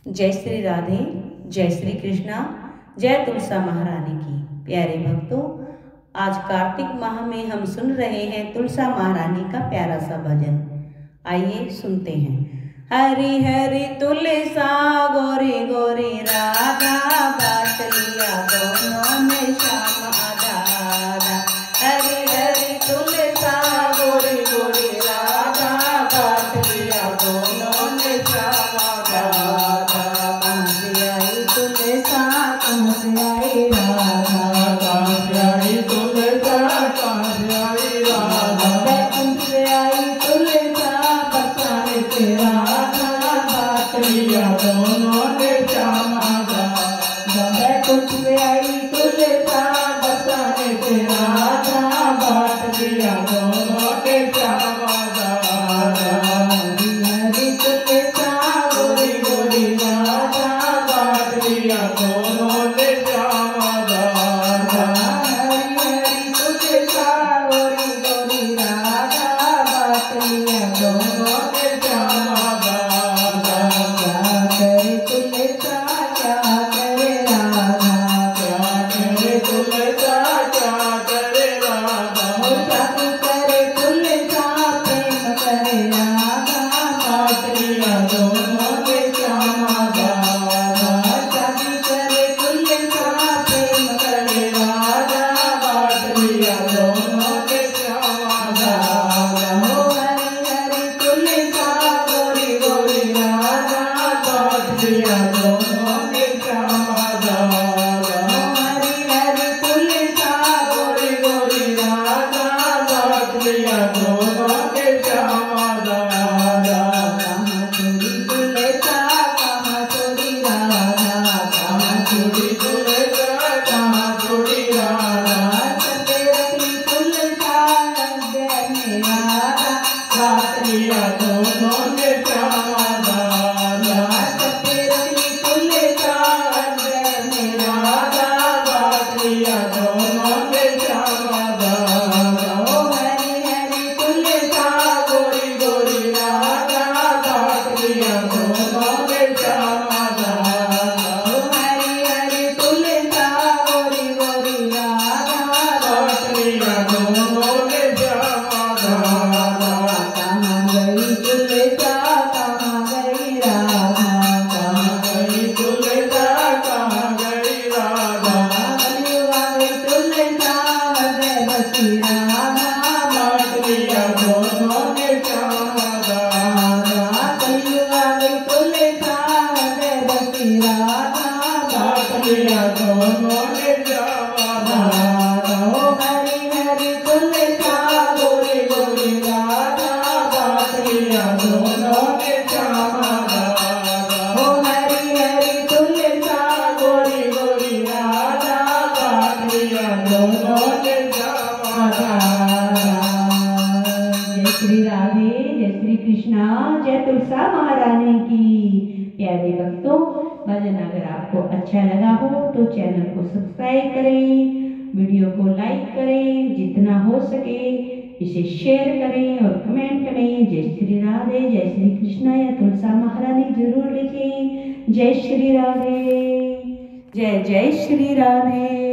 जय श्री राधे, जय श्री कृष्णा, जय तुलसा महारानी की। प्यारे भक्तों, आज कार्तिक माह में हम सुन रहे हैं तुलसा महारानी का प्यारा सा भजन। आइए सुनते हैं। हरि हरि तुलसा गोरी गोरी राधा, बात लिया दोनों ने श्याम आधा। हरि हरि तुलसा गोरी गोरी राधा, बात लिया दोनों ने श्याम आधा। श्री राधे, जय श्री कृष्णा, जय तुलसा महारानी की। प्यारे भक्तों, भजन अगर आपको अच्छा लगा हो तो चैनल को सब्सक्राइब करें, वीडियो को लाइक करें, जितना हो सके इसे शेयर करें और कमेंट करें। जय श्री राधे, जय श्री कृष्णा या तुलसा महारानी जरूर लिखें। जय श्री राधे, जय जय श्री राधे।